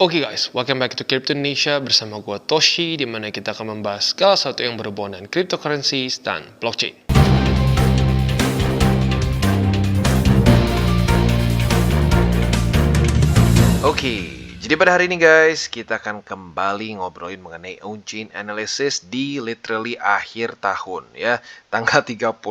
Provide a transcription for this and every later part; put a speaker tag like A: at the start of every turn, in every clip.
A: Oke guys, welcome back to Crypto Indonesia bersama gua Toshi, di mana kita akan membahas segala sesuatu yang berhubungan dengan cryptocurrencies dan blockchain.
B: Oke, jadi pada hari ini guys, kita akan kembali ngobrolin mengenai on-chain analysis di literally akhir tahun ya, tanggal 31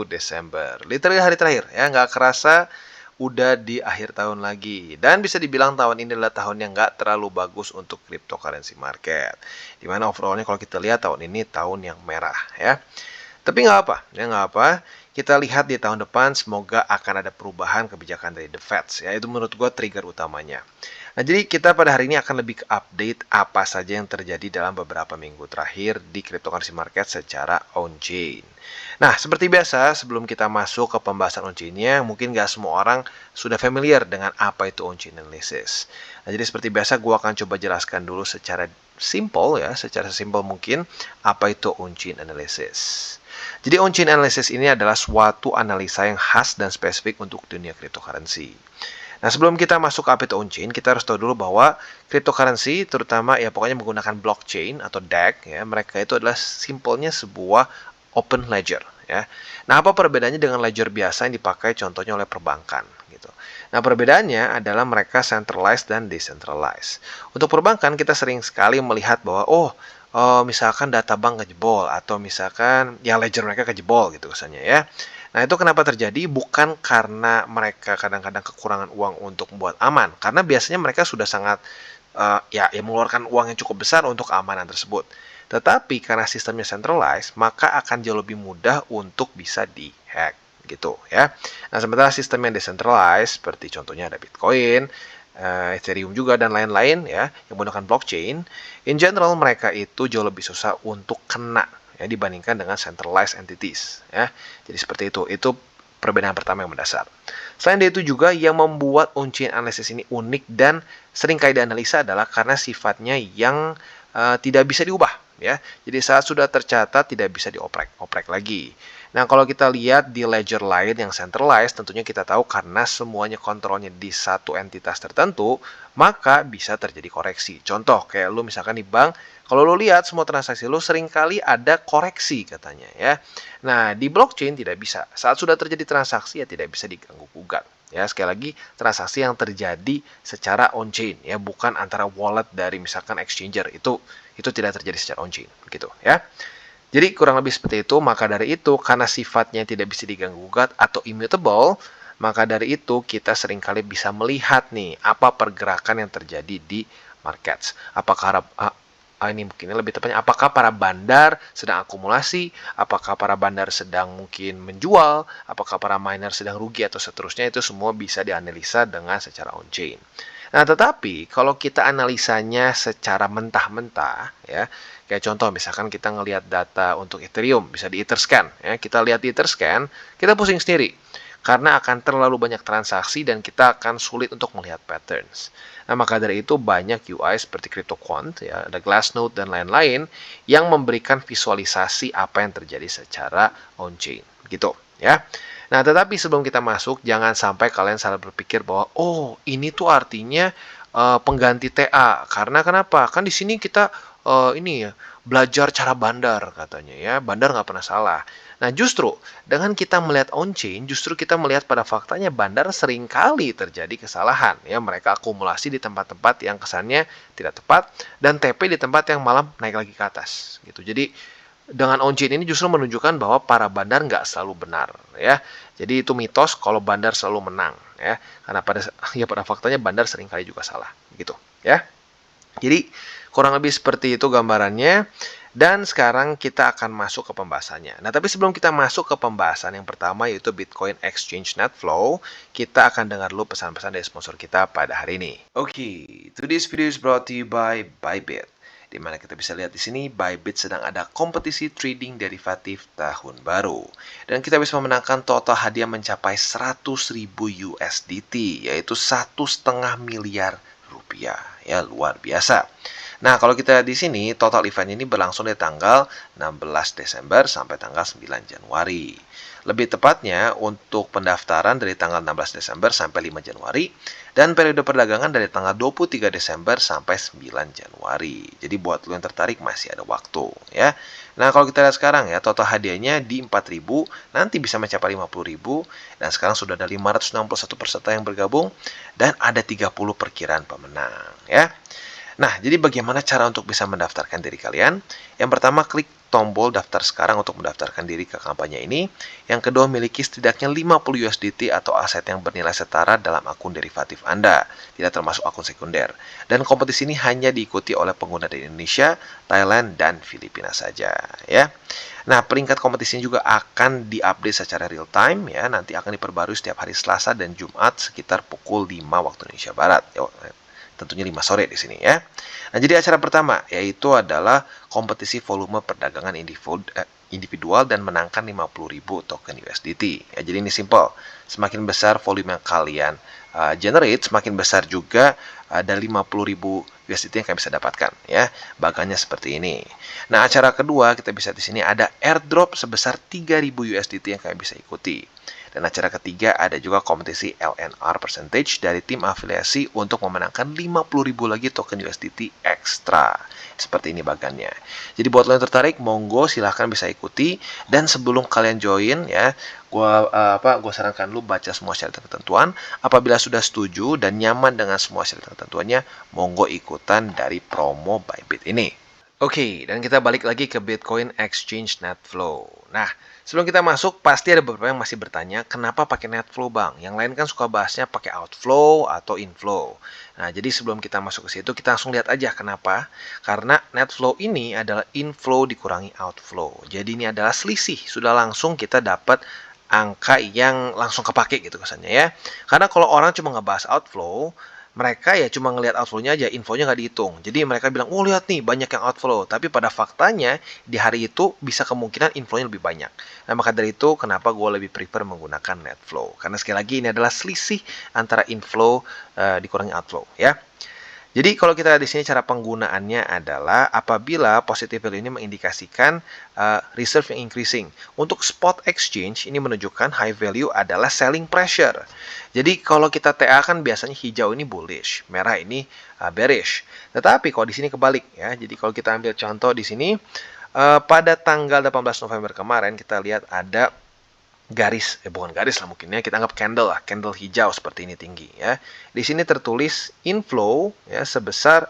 B: Desember. Literally hari terakhir ya, nggak kerasa udah di akhir tahun lagi. Dan bisa dibilang tahun ini adalah tahun yang nggak terlalu bagus untuk cryptocurrency market. Dimana overallnya kalau kita lihat tahun ini tahun yang merah ya. Tapi nggak apa, ya nggak apa. Kita lihat di tahun depan semoga akan ada perubahan kebijakan dari The Fed. Ya, itu menurut gue trigger utamanya. Nah, jadi kita pada hari ini akan lebih ke update apa saja yang terjadi dalam beberapa minggu terakhir di cryptocurrency market secara on-chain. Nah, seperti biasa, sebelum kita masuk ke pembahasan on-chain-nya, mungkin nggak semua orang sudah familiar dengan apa itu on-chain analysis. Nah, jadi seperti biasa, gue akan coba jelaskan dulu secara simple ya, secara sesimpel mungkin apa itu on-chain analysis. Jadi on-chain analysis ini adalah suatu analisa yang khas dan spesifik untuk dunia cryptocurrency. Nah, sebelum kita masuk ke apa itu on-chain, kita harus tahu dulu bahwa cryptocurrency, terutama ya pokoknya menggunakan blockchain atau DEX, ya, mereka itu adalah simpelnya sebuah open ledger. Ya. Nah, apa perbedaannya dengan ledger biasa yang dipakai contohnya oleh perbankan? Gitu. Nah, perbedaannya adalah mereka centralized dan decentralized. Untuk perbankan, kita sering sekali melihat bahwa, misalkan data bank kejebol atau misalkan ya ledger mereka kejebol gitu kesannya ya. Nah, itu kenapa terjadi? Bukan karena mereka kadang-kadang kekurangan uang untuk membuat aman, karena biasanya mereka sudah sangat ya mengeluarkan uang yang cukup besar untuk keamanan tersebut. Tetapi karena sistemnya centralized, maka akan jauh lebih mudah untuk bisa dihack gitu ya. Nah, sementara sistem yang decentralized seperti contohnya ada Bitcoin, Ethereum juga dan lain-lain ya yang menggunakan blockchain, in general mereka itu jauh lebih susah untuk kena ya dibandingkan dengan centralized entities ya. Jadi seperti itu. Itu perbedaan pertama yang mendasar. Selain itu juga yang membuat on-chain analysis ini unik dan sering kali dianalisa adalah karena sifatnya yang tidak bisa diubah ya. Jadi saat sudah tercatat tidak bisa dioprek lagi. Nah, kalau kita lihat di ledger lain yang centralized, tentunya kita tahu karena semuanya kontrolnya di satu entitas tertentu, maka bisa terjadi koreksi. Contoh, kayak lu misalkan di bank, kalau lu lihat semua transaksi lu seringkali ada koreksi katanya ya. Nah, di blockchain tidak bisa. Saat sudah terjadi transaksi ya tidak bisa diganggu-gugat. Ya, sekali lagi transaksi yang terjadi secara on-chain ya, bukan antara wallet dari misalkan exchanger. Itu tidak terjadi secara on-chain gitu ya. Jadi kurang lebih seperti itu, maka dari itu karena sifatnya tidak bisa diganggu-gugat atau immutable, maka dari itu kita seringkali bisa melihat nih apa pergerakan yang terjadi di markets. Apakah ini mungkin lebih tepatnya apakah para bandar sedang akumulasi, apakah para bandar sedang mungkin menjual, apakah para miner sedang rugi atau seterusnya, itu semua bisa dianalisa dengan secara on-chain. Nah, tetapi kalau kita analisanya secara mentah-mentah ya, kayak contoh misalkan kita ngelihat data untuk Ethereum bisa di Etherscan ya, kita lihat di Etherscan, kita pusing sendiri karena akan terlalu banyak transaksi dan kita akan sulit untuk melihat patterns. Nah, maka dari itu banyak UI seperti CryptoQuant ya, ada Glassnode dan lain-lain yang memberikan visualisasi apa yang terjadi secara on-chain gitu ya. Nah, tetapi sebelum kita masuk, jangan sampai kalian salah berpikir bahwa, oh, ini tuh artinya pengganti TA. Karena kenapa? Kan di sini kita ini ya, belajar cara bandar katanya ya. Bandar nggak pernah salah. Nah, justru dengan kita melihat on-chain, justru kita melihat pada faktanya bandar seringkali terjadi kesalahan. Ya, mereka akumulasi di tempat-tempat yang kesannya tidak tepat dan TP di tempat yang malah naik lagi ke atas. Gitu. Jadi, dengan on-chain ini justru menunjukkan bahwa para bandar nggak selalu benar. Ya, jadi itu mitos kalau bandar selalu menang. Ya, karena pada faktanya bandar seringkali juga salah. Gitu. Ya. Jadi kurang lebih seperti itu gambarannya. Dan sekarang kita akan masuk ke pembahasannya. Nah, tapi sebelum kita masuk ke pembahasan yang pertama yaitu Bitcoin Exchange Net Flow, kita akan dengar dulu pesan-pesan dari sponsor kita pada hari ini. Oke, today's video is brought to you by Bybit. Di mana kita bisa lihat di sini Bybit sedang ada kompetisi trading derivatif tahun baru. Dan kita bisa memenangkan total hadiah mencapai 100.000 USDT, yaitu 1,5 miliar rupiah. Ya, luar biasa. Nah, kalau kita di sini, total event ini berlangsung dari tanggal 16 Desember sampai tanggal 9 Januari. Lebih tepatnya untuk pendaftaran dari tanggal 16 Desember sampai 5 Januari dan periode perdagangan dari tanggal 23 Desember sampai 9 Januari. Jadi buat lo yang tertarik masih ada waktu ya. Nah, kalau kita lihat sekarang ya, total hadiahnya di 4.000, nanti bisa mencapai 50.000 dan sekarang sudah ada 561 peserta yang bergabung dan ada 30 perkiraan pemenang ya. Nah, jadi bagaimana cara untuk bisa mendaftarkan diri kalian? Yang pertama, klik tombol daftar sekarang untuk mendaftarkan diri ke kampanye ini. Yang kedua, miliki setidaknya 50 USDT atau aset yang bernilai setara dalam akun derivatif Anda, tidak termasuk akun sekunder. Dan kompetisi ini hanya diikuti oleh pengguna dari Indonesia, Thailand, dan Filipina saja, ya. Nah, peringkat kompetisinya juga akan diupdate secara real time ya. Nanti akan diperbarui setiap hari Selasa dan Jumat sekitar pukul 5 waktu Indonesia Barat. Tentunya 5 sore di sini ya. Nah, jadi acara pertama yaitu adalah kompetisi volume perdagangan individual dan menangkan 50.000 token USDT. Ya, jadi ini simple. Semakin besar volume yang kalian generate, semakin besar juga dari 50.000 USDT yang kalian bisa dapatkan ya. Bagannya seperti ini. Nah, acara kedua kita bisa di sini ada airdrop sebesar 3.000 USDT yang kalian bisa ikuti. Dan acara ketiga ada juga kompetisi LNR percentage dari tim afiliasi untuk memenangkan 50.000 lagi token USDT ekstra. Seperti ini bagannya. Jadi buat lo yang tertarik, monggo silahkan bisa ikuti. Dan sebelum kalian join ya, gua sarankan lu baca semua syarat dan ketentuan. Apabila sudah setuju dan nyaman dengan semua syarat dan ketentuannya, monggo ikutan dari promo Bybit ini. Oke, dan kita balik lagi ke Bitcoin Exchange Net Flow. Nah, sebelum kita masuk, pasti ada beberapa yang masih bertanya, kenapa pakai net flow bang? Yang lain kan suka bahasnya pakai outflow atau inflow. Nah, jadi sebelum kita masuk ke situ, kita langsung lihat aja kenapa. Karena net flow ini adalah inflow dikurangi outflow. Jadi ini adalah selisih, sudah langsung kita dapat angka yang langsung kepake gitu kesannya ya. Karena kalau orang cuma ngebahas outflow, mereka ya cuma ngelihat outflow-nya aja, infonya nggak dihitung. Jadi mereka bilang, oh lihat nih banyak yang outflow. Tapi pada faktanya di hari itu bisa kemungkinan infonya lebih banyak. Nah maka dari itu kenapa gue lebih prefer menggunakan net flow. Karena sekali lagi ini adalah selisih antara inflow dikurangi outflow ya. Jadi kalau kita lihat di sini cara penggunaannya adalah apabila positive value ini mengindikasikan reserve yang increasing. Untuk spot exchange ini menunjukkan high value adalah selling pressure. Jadi kalau kita TA kan biasanya hijau ini bullish, merah ini bearish. Tetapi kalau di sini kebalik ya. Jadi kalau kita ambil contoh di sini pada tanggal 18 November kemarin kita lihat ada garis, bukan garis lah mungkin ya, kita anggap candle lah, candle hijau seperti ini tinggi ya. Di sini tertulis inflow ya sebesar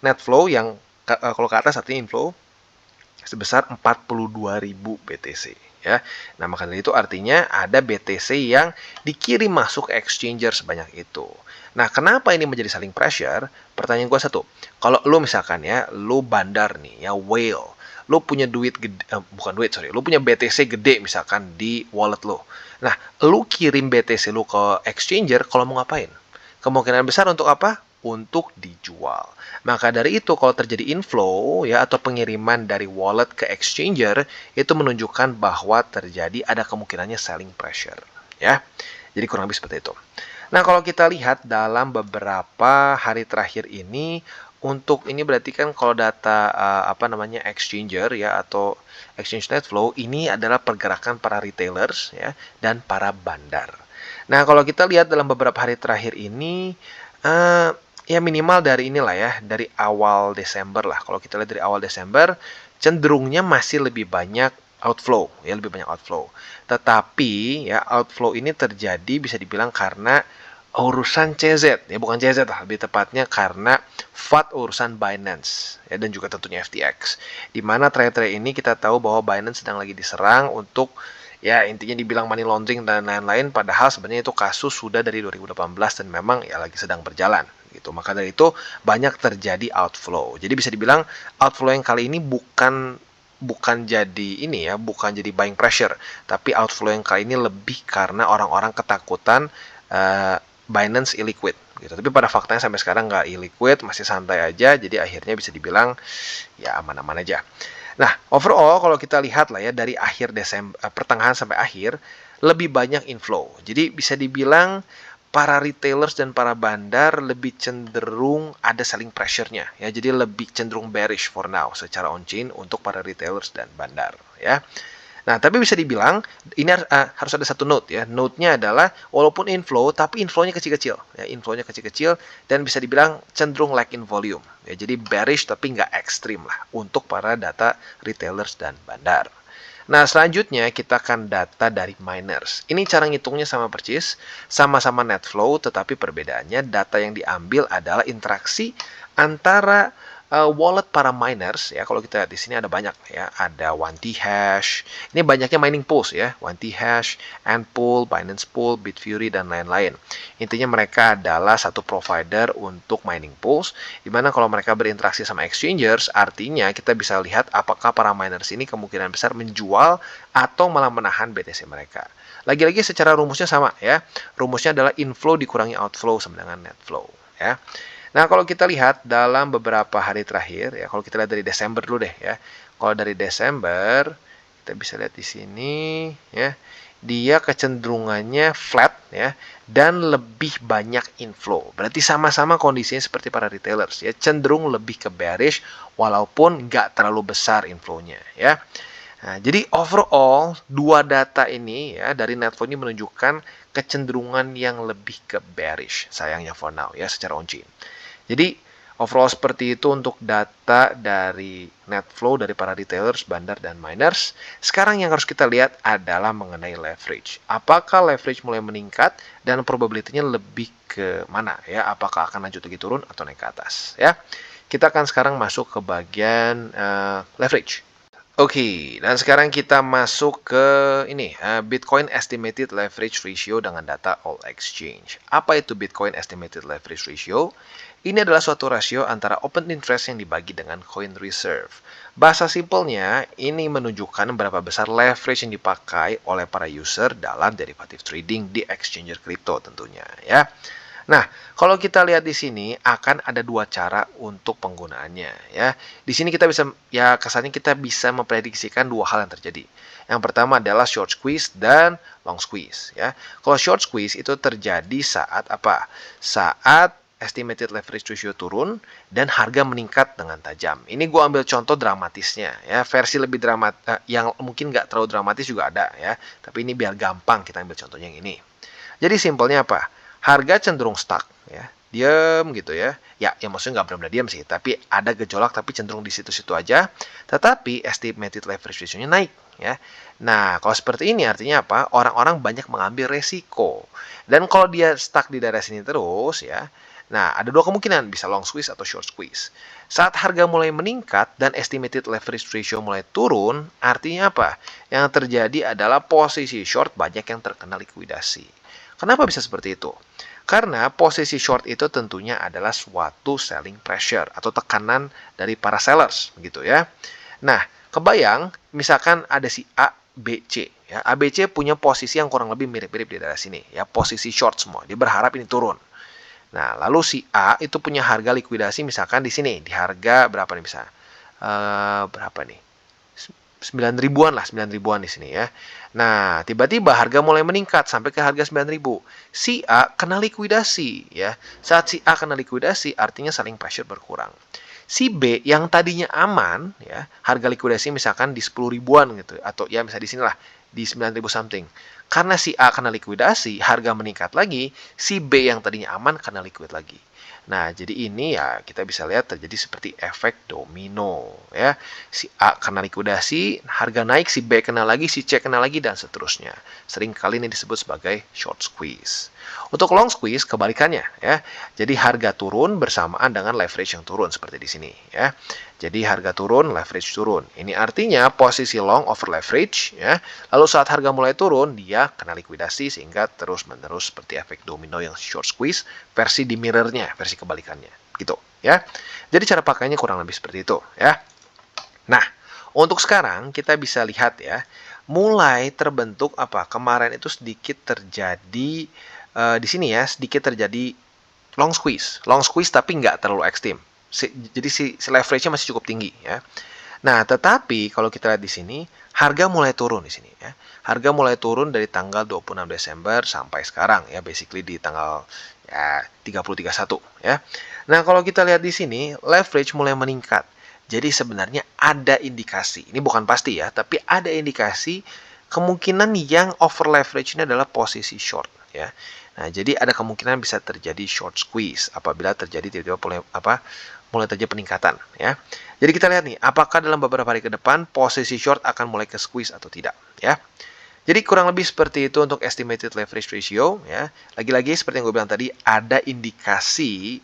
B: net flow yang kalau ke atas artinya inflow sebesar 42.000 BTC ya. Nah, maka dari itu artinya ada BTC yang dikirim masuk ke exchanger sebanyak itu. Nah, kenapa ini menjadi selling pressure? Pertanyaan gue satu, kalau lu misalkan ya, lu bandar nih ya, whale, lu punya duit gede, lu punya BTC gede misalkan di wallet lu. Nah, lu kirim BTC lu ke exchanger kalau mau ngapain? Kemungkinan besar untuk apa? Untuk dijual. Maka dari itu kalau terjadi inflow ya atau pengiriman dari wallet ke exchanger itu menunjukkan bahwa terjadi ada kemungkinannya selling pressure ya. Jadi kurang lebih seperti itu. Nah, kalau kita lihat dalam beberapa hari terakhir ini untuk ini berarti kan kalau data exchanger ya atau exchange net flow ini adalah pergerakan para retailers ya dan para bandar. Nah, kalau kita lihat dalam beberapa hari terakhir ini ya minimal dari inilah ya, dari awal Desember lah. Kalau kita lihat dari awal Desember cenderungnya masih lebih banyak outflow ya, lebih banyak outflow. Tetapi ya outflow ini terjadi bisa dibilang karena urusan CZ ya, bukan CZ lah, lebih tepatnya karena FAT urusan Binance ya dan juga tentunya FTX. Di mana trade-trade ini kita tahu bahwa Binance sedang lagi diserang untuk ya intinya dibilang money laundering dan lain-lain, padahal sebenarnya itu kasus sudah dari 2018 dan memang ya lagi sedang berjalan gitu. Maka dari itu banyak terjadi outflow. Jadi bisa dibilang outflow yang kali ini bukan jadi ini ya, bukan jadi buying pressure, tapi outflow yang kali ini lebih karena orang-orang ketakutan Binance illiquid gitu. Tapi pada faktanya sampai sekarang nggak illiquid, masih santai aja. Jadi akhirnya bisa dibilang ya aman-aman aja. Nah, overall kalau kita lihat lah ya dari akhir Desember pertengahan sampai akhir lebih banyak inflow. Jadi bisa dibilang para retailers dan para bandar lebih cenderung ada selling pressure-nya ya. Jadi lebih cenderung bearish for now secara on chain untuk para retailers dan bandar ya. Nah, tapi bisa dibilang ini harus ada satu note ya. Note-nya adalah walaupun inflow, tapi inflow-nya kecil-kecil. Ya, inflow-nya kecil-kecil dan bisa dibilang cenderung lack in volume. Ya, jadi bearish tapi nggak ekstrim lah untuk para data retailers dan bandar. Nah, selanjutnya kita akan data dari miners. Ini cara ngitungnya sama persis, sama-sama net flow, tetapi perbedaannya data yang diambil adalah interaksi antara wallet para miners ya. Kalau kita lihat di sini ada banyak ya, ada 1T Hash. Ini banyaknya mining pools ya, 1T Hash, Antpool, Binance Pool, Bitfury dan lain-lain. Intinya mereka adalah satu provider untuk mining pools, dimana kalau mereka berinteraksi sama exchangers, artinya kita bisa lihat apakah para miners ini kemungkinan besar menjual atau malah menahan BTC mereka. Lagi-lagi secara rumusnya sama ya, rumusnya adalah inflow dikurangi outflow sama dengan net flow ya. Nah, kalau kita lihat dalam beberapa hari terakhir ya, kalau kita lihat dari Desember dulu deh ya. Kalau dari Desember, kita bisa lihat di sini ya, dia kecenderungannya flat ya dan lebih banyak inflow. Berarti sama-sama kondisinya seperti para retailers ya, cenderung lebih ke bearish walaupun nggak terlalu besar inflow-nya ya. Nah, jadi overall dua data ini ya dari net flow ini menunjukkan kecenderungan yang lebih ke bearish sayangnya for now ya secara on-chain. Jadi overall seperti itu untuk data dari net flow dari para retailers, bandar, dan miners. Sekarang yang harus kita lihat adalah mengenai leverage. Apakah leverage mulai meningkat dan probability-nya lebih ke mana ya? Apakah akan lanjut lagi turun atau naik ke atas ya? Kita akan sekarang masuk ke bagian leverage. Oke, dan sekarang kita masuk ke ini, Bitcoin Estimated Leverage Ratio dengan data all exchange. Apa itu Bitcoin Estimated Leverage Ratio? Ini adalah suatu rasio antara open interest yang dibagi dengan coin reserve. Bahasa simpelnya, ini menunjukkan berapa besar leverage yang dipakai oleh para user dalam derivative trading di exchanger kripto tentunya ya. Nah, kalau kita lihat di sini akan ada dua cara untuk penggunaannya ya. Di sini kita bisa ya kesannya kita bisa memprediksikan dua hal yang terjadi. Yang pertama adalah short squeeze dan long squeeze ya. Kalau short squeeze itu terjadi saat apa? Saat estimated leverage ratio turun dan harga meningkat dengan tajam. Ini gue ambil contoh dramatisnya ya. Versi lebih yang mungkin nggak terlalu dramatis juga ada ya. Tapi ini biar gampang kita ambil contohnya yang ini. Jadi simpelnya apa? Harga cenderung stuck ya, diam gitu ya. Ya maksudnya nggak benar-benar diam sih, tapi ada gejolak tapi cenderung di situ-situ aja. Tetapi estimated leverage ratio-nya naik ya. Nah, kalau seperti ini artinya apa? Orang-orang banyak mengambil resiko. Dan kalau dia stuck di daerah sini terus ya, nah ada dua kemungkinan, bisa long squeeze atau short squeeze. Saat harga mulai meningkat dan estimated leverage ratio mulai turun, artinya apa? Yang terjadi adalah posisi short banyak yang terkena likuidasi. Kenapa bisa seperti itu? Karena posisi short itu tentunya adalah suatu selling pressure atau tekanan dari para sellers, gitu ya. Nah, kebayang misalkan ada si A, B, C. Ya, A, B, C punya posisi yang kurang lebih mirip-mirip di daerah sini. Ya, posisi short semua. Dia berharap ini turun. Nah, lalu si A itu punya harga likuidasi misalkan di sini. Di harga berapa nih misalnya? Berapa nih? 9 ribuan lah, 9 ribuan di sini ya. Nah, tiba-tiba harga mulai meningkat sampai ke harga 9 ribu. Si A kena likuidasi ya. Saat si A kena likuidasi artinya selling pressure berkurang. Si B yang tadinya aman ya, harga likuidasi misalkan di 10 ribuan gitu atau ya misalnya di sinilah di 9 ribu something. Karena si A kena likuidasi, harga meningkat lagi, si B yang tadinya aman kena liquid lagi. Nah, jadi ini ya kita bisa lihat terjadi seperti efek domino ya. Si A kena likuidasi, harga naik, si B kena lagi, si C kena lagi dan seterusnya. Sering kali ini disebut sebagai short squeeze. Untuk long squeeze kebalikannya ya. Jadi harga turun bersamaan dengan leverage yang turun seperti di sini ya. Jadi harga turun, leverage turun. Ini artinya posisi long over leverage ya. Lalu saat harga mulai turun, dia kena likuidasi sehingga terus-menerus seperti efek domino yang short squeeze versi di mirrornya, versi kebalikannya gitu ya. Jadi cara pakainya kurang lebih seperti itu ya. Nah, untuk sekarang kita bisa lihat ya, mulai terbentuk apa? Kemarin itu sedikit terjadi di sini ya, sedikit terjadi long squeeze. Long squeeze tapi nggak terlalu ekstrim. Jadi si leverage-nya masih cukup tinggi ya. Nah, tetapi kalau kita lihat di sini, harga mulai turun di sini ya. Harga mulai turun dari tanggal 26 Desember sampai sekarang ya, basically di tanggal ya 30 31 ya. Nah, kalau kita lihat di sini, leverage mulai meningkat. Jadi sebenarnya ada indikasi, ini bukan pasti ya, tapi ada indikasi kemungkinan yang over leverage ini adalah posisi short ya. Nah, jadi ada kemungkinan bisa terjadi short squeeze apabila terjadi tiba-tiba mulai terjadi peningkatan ya. Jadi kita lihat nih, apakah dalam beberapa hari ke depan posisi short akan mulai ke squeeze atau tidak ya. Jadi kurang lebih seperti itu untuk estimated leverage ratio ya. Lagi-lagi seperti yang gue bilang tadi, ada indikasi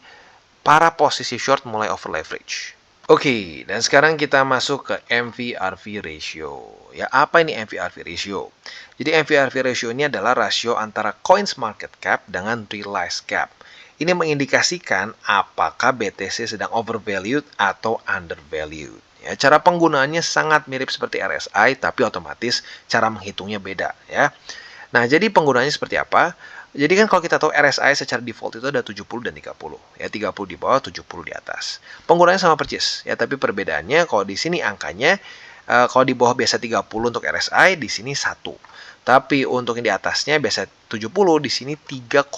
B: para posisi short mulai over leverage. Oke, dan sekarang kita masuk ke MVRV ratio. Ya, apa ini MVRV ratio? Jadi MVRV ratio ini adalah rasio antara coins market cap dengan realized cap. Ini mengindikasikan apakah BTC sedang overvalued atau undervalued. Ya, cara penggunaannya sangat mirip seperti RSI, tapi otomatis cara menghitungnya beda. Ya. Nah, jadi penggunaannya seperti apa? Jadi kan kalau kita tahu RSI secara default itu ada 70 dan 30. Ya, 30 di bawah, 70 di atas. Penggunaannya sama persis. Ya, tapi perbedaannya kalau di sini angkanya kalau di bawah biasa 30 untuk RSI, di sini 1. Tapi untuk yang di atasnya biasa 70, di sini 3,7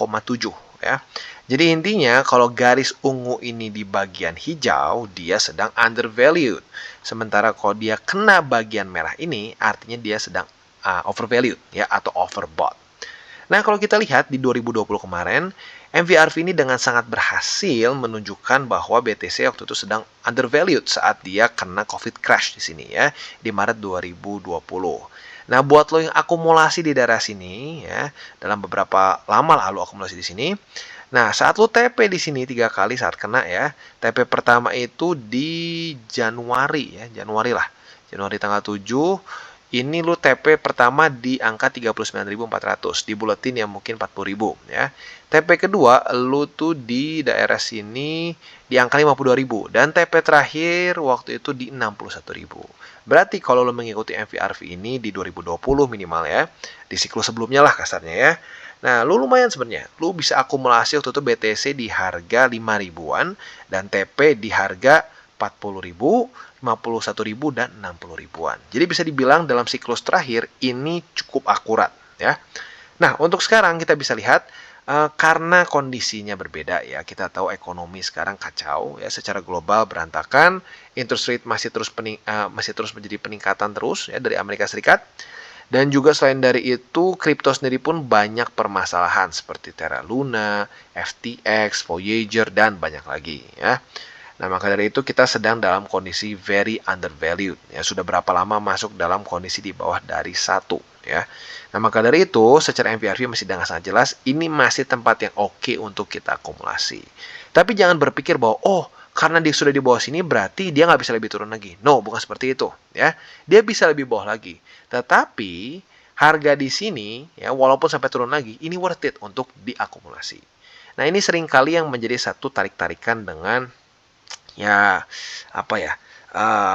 B: ya. Jadi intinya kalau garis ungu ini di bagian hijau, dia sedang undervalued. Sementara kalau dia kena bagian merah ini, artinya dia sedang overvalued ya atau overbought. Nah, kalau kita lihat di 2020 kemarin, MVRV ini dengan sangat berhasil menunjukkan bahwa BTC waktu itu sedang undervalued saat dia kena COVID crash di sini ya, di Maret 2020. Nah, buat lo yang akumulasi di daerah sini ya, dalam beberapa lama lalu akumulasi di sini. Nah, saat lo TP di sini 3 kali saat kena ya. TP pertama itu di Januari ya, Januari lah. Januari tanggal 7. Ini lu TP pertama di angka 39.400, di buletin yang mungkin 40.000 ya. TP kedua lu tuh di daerah sini di angka 52.000 dan TP terakhir waktu itu di 61.000. Berarti kalau lu mengikuti MVRV ini di 2020 minimal ya, di siklus sebelumnya lah kasarnya ya. Nah, lu lumayan sebenarnya. Lu bisa akumulasi waktu itu BTC di harga 5.000-an dan TP di harga 40.000, 51.000 dan 60.000-an. Jadi bisa dibilang dalam siklus terakhir ini cukup akurat ya. Nah, untuk sekarang kita bisa lihat karena kondisinya berbeda ya. Kita tahu ekonomi sekarang kacau ya, secara global berantakan, interest rate masih terus menjadi peningkatan terus ya dari Amerika Serikat. Dan juga selain dari itu, kripto sendiri pun banyak permasalahan seperti Terra Luna, FTX, Voyager dan banyak lagi ya. Nah, maka dari itu kita sedang dalam kondisi very undervalued. Ya, sudah berapa lama masuk dalam kondisi di bawah dari 1. Ya. Nah, maka dari itu secara MVRV masih dengan sangat jelas, ini masih tempat yang oke untuk kita akumulasi. Tapi jangan berpikir bahwa, oh, karena dia sudah di bawah sini berarti dia nggak bisa lebih turun lagi. No, bukan seperti itu. Ya, dia bisa lebih bawah lagi. Tetapi harga di sini, ya, walaupun sampai turun lagi, ini worth it untuk diakumulasi. Nah, ini seringkali yang menjadi satu tarik-tarikan dengan ya apa ya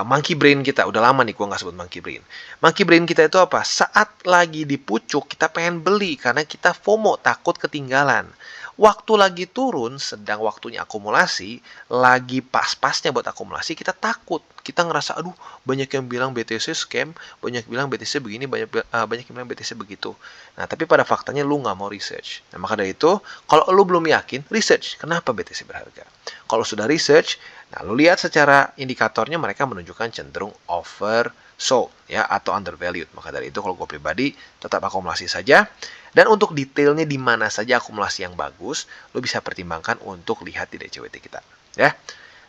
B: monkey brain kita. Udah lama nih gue nggak sebut monkey brain kita itu apa, saat lagi di pucuk kita pengen beli karena kita FOMO, takut ketinggalan. Waktu lagi turun, sedang waktunya akumulasi, lagi pas-pasnya buat akumulasi, kita takut. Kita ngerasa, aduh, banyak yang bilang BTC scam, banyak yang bilang BTC begini, banyak yang bilang BTC begitu. Nah, tapi pada faktanya lu nggak mau research. Nah, maka dari itu, kalau lu belum yakin, research. Kenapa BTC berharga? Kalau sudah research, nah, lu lihat secara indikatornya mereka menunjukkan cenderung oversold ya atau undervalued. Maka dari itu kalau gue pribadi tetap akumulasi saja. Dan untuk detailnya di mana saja akumulasi yang bagus, lo bisa pertimbangkan untuk lihat di DCWT kita, ya.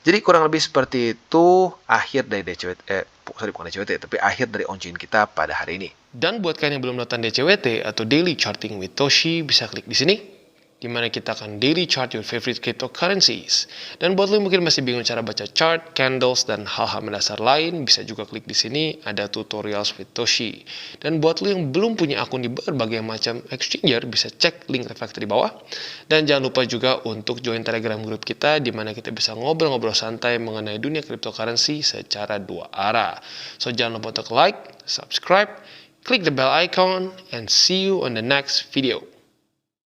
B: Jadi kurang lebih seperti itu akhir dari bukan DCWT, tapi akhir dari on-chain kita pada hari ini.
A: Dan buat kalian yang belum nonton DCWT atau Daily Charting with Toshi, bisa klik di sini, di mana kita akan daily chart your favorite cryptocurrencies. Dan buat lo yang mungkin masih bingung cara baca chart, candles, dan hal-hal mendasar lain, bisa juga klik di sini, ada tutorials with Toshi. Dan buat lo yang belum punya akun di berbagai macam exchanger, bisa cek link reflektor di bawah. Dan jangan lupa juga untuk join Telegram group kita, di mana kita bisa ngobrol-ngobrol santai mengenai dunia cryptocurrency secara dua arah. So jangan lupa untuk like, subscribe, click the bell icon, and see you on the next video.